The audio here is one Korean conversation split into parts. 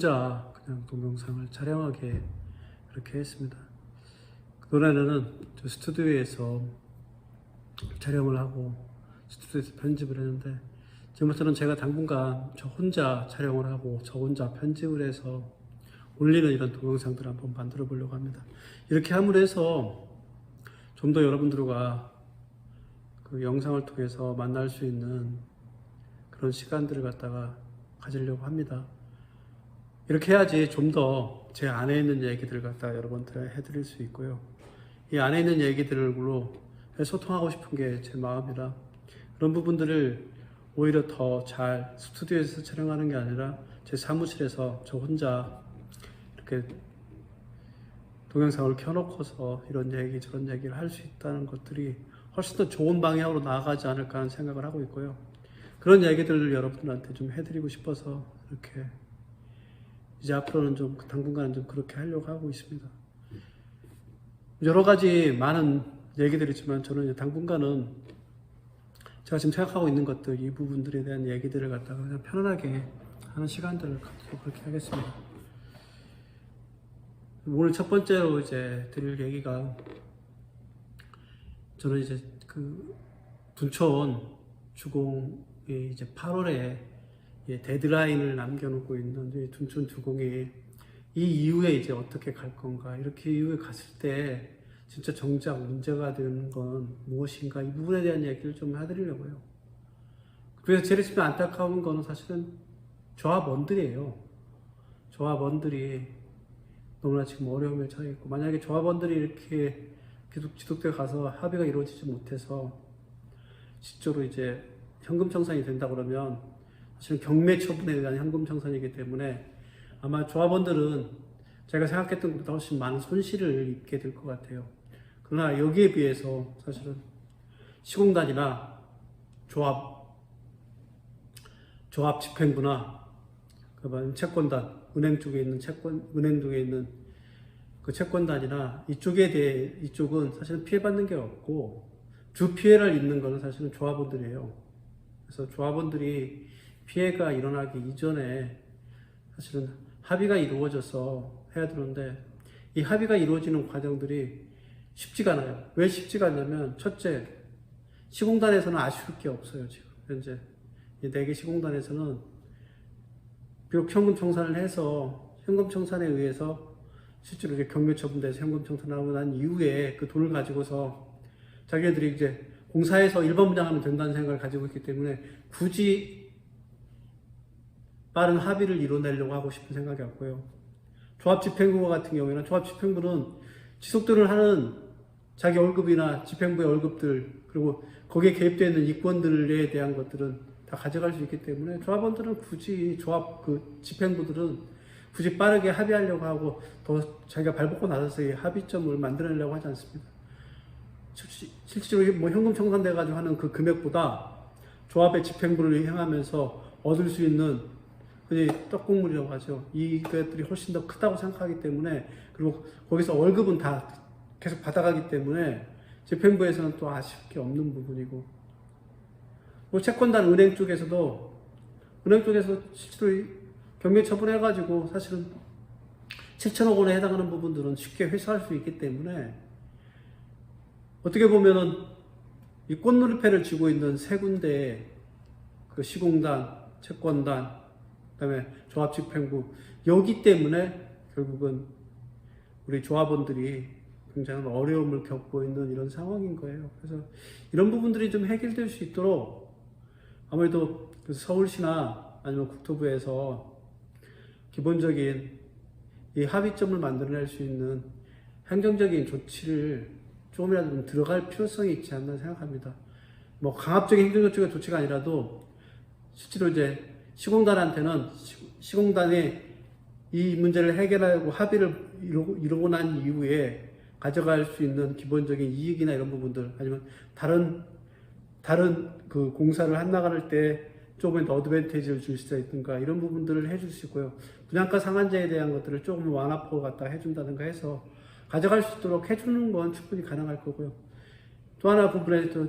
혼자 그냥 동영상을 촬영하게 그렇게 했습니다. 그전에는 저 스튜디오에서 촬영을 하고 스튜디오에서 편집을 했는데, 지금부터는 제가 당분간 저 혼자 촬영을 하고 저 혼자 편집을 해서 올리는 이런 동영상들을 한번 만들어 보려고 합니다. 이렇게 함으로 해서 좀 더 여러분들과 그 영상을 통해서 만날 수 있는 그런 시간들을 갖다가 가지려고 합니다. 이렇게 해야지 좀 더 제 안에 있는 얘기들을 갖다가 여러분들에 해드릴 수 있고요. 이 안에 있는 얘기들로 소통하고 싶은 게 제 마음이라, 그런 부분들을 오히려 더 잘 스튜디오에서 촬영하는 게 아니라 제 사무실에서 저 혼자 이렇게 동영상을 켜놓고서 이런 얘기 저런 얘기를 할 수 있다는 것들이 훨씬 더 좋은 방향으로 나아가지 않을까 하는 생각을 하고 있고요. 그런 얘기들을 여러분들한테 좀 해드리고 싶어서 이렇게 이제 앞으로는 좀 당분간은 좀 그렇게 하려고 하고 있습니다. 여러 가지 많은 얘기들이 있지만 저는 이제 당분간은 제가 지금 생각하고 있는 것들, 이 부분들에 대한 얘기들을 갖다가 그냥 편안하게 하는 시간들을 갖도록 그렇게 하겠습니다. 오늘 첫 번째로 이제 드릴 얘기가, 저는 이제 그 둔촌 주공이 이제 8월에 데드라인을 남겨놓고 있는 둔촌 주공이 이 이후에 이제 어떻게 갈 건가, 이렇게 이후에 갔을 때 진짜 정작 문제가 되는 건 무엇인가, 이 부분에 대한 얘기를 좀 해드리려고요. 그래서 제일 지금 안타까운 거는 사실은 조합원들이에요. 조합원들이 너무나 지금 어려움에 처해 있고, 만약에 조합원들이 이렇게 계속 지속되어 가서 합의가 이루어지지 못해서 실제로 이제 현금 청산이 된다 그러면 사실은 경매 처분에 의한 현금 청산이기 때문에 아마 조합원들은 제가 생각했던 것보다 훨씬 많은 손실을 입게 될 것 같아요. 그러나 여기에 비해서 사실은 시공단이나 조합 집행부나 채권단, 은행 쪽에 있는 그 채권단이나 이쪽은 사실은 피해받는 게 없고, 주 피해를 입는 것은 사실은 조합원들이에요. 그래서 조합원들이 피해가 일어나기 이전에 사실은 합의가 이루어져서 해야 되는데, 이 합의가 이루어지는 과정들이 쉽지가 않아요. 왜 쉽지가 않냐면, 첫째, 시공단에서는 아쉬울 게 없어요. 지금 현재 이 4개 시공단에서는 비록 현금 청산을 해서 현금 청산에 의해서 실제로 이제 경매 처분돼서 현금 청산하고 난 이후에 그 돈을 가지고서 자기네들이 이제 공사해서 일반 분양하면 된다는 생각을 가지고 있기 때문에 굳이 빠른 합의를 이뤄내려고 하고 싶은 생각이 없고요. 조합집행부 같은 경우에는, 조합집행부는 지속도를 하는 자기 월급이나 집행부의 월급들, 그리고 거기에 개입되어 있는 이권들에 대한 것들은 다 가져갈 수 있기 때문에 조합원들은 굳이 집행부들은 굳이 빠르게 합의하려고 하고 더 자기가 발벗고 나서서 이 합의점을 만들어내려고 하지 않습니다. 실제로 뭐 현금 청산돼가지고 하는 그 금액보다 조합의 집행부를 이행하면서 얻을 수 있는 떡국물이라고 하죠. 이것들이 훨씬 더 크다고 생각하기 때문에, 그리고 거기서 월급은 다 계속 받아가기 때문에 집행부에서는 또 아쉬울 게 없는 부분이고, 뭐 채권단 은행 쪽에서 실제로 경매 처분해가지고 사실은 7천억 원에 해당하는 부분들은 쉽게 회수할 수 있기 때문에, 어떻게 보면은 이 꽃놀이패를 쥐고 있는 세 군데의 그 시공단, 채권단, 그다음에 조합집행부, 여기 때문에 결국은 우리 조합원들이 굉장히 어려움을 겪고 있는 이런 상황인 거예요. 그래서 이런 부분들이 좀 해결될 수 있도록 아무래도 서울시나 아니면 국토부에서 기본적인 이 합의점을 만들어낼 수 있는 행정적인 조치를 조금이라도 좀 들어갈 필요성이 있지 않나 생각합니다. 뭐 강압적인 행정적 조치가 아니라도 실제로 이제 시공단이 이 문제를 해결하고 합의를 이루고 난 이후에 가져갈 수 있는 기본적인 이익이나 이런 부분들, 아니면 다른 그 공사를 한나갈 때 조금 더 어드밴티지를 줄 수 있든가, 이런 부분들을 해줄 수 있고요. 분양가 상한제에 대한 것들을 조금 완화폭을 갖다 해준다든가 해서 가져갈 수 있도록 해주는 건 충분히 가능할 거고요. 또 하나 부분에 또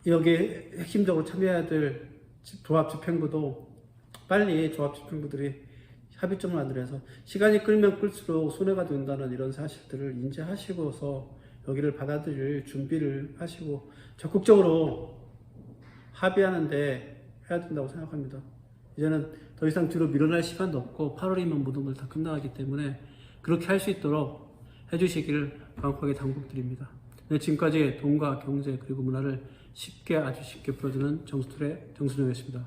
여기에 핵심적으로 참여해야 될 조합집행부도 빨리 조합 집행부들이 합의점을 만들어서 시간이 끌면 끌수록 손해가 된다는 이런 사실들을 인지하시고서 여기를 받아들일 준비를 하시고 적극적으로 합의하는데 해야 된다고 생각합니다. 이제는 더 이상 뒤로 밀어날 시간도 없고 8월이면 모든 걸 다 끝나가기 때문에 그렇게 할 수 있도록 해주시기를 강력하게 당부드립니다. 네, 지금까지 돈과 경제 그리고 문화를 쉽게 아주 쉽게 풀어주는 정수툴의 정순영이었습니다.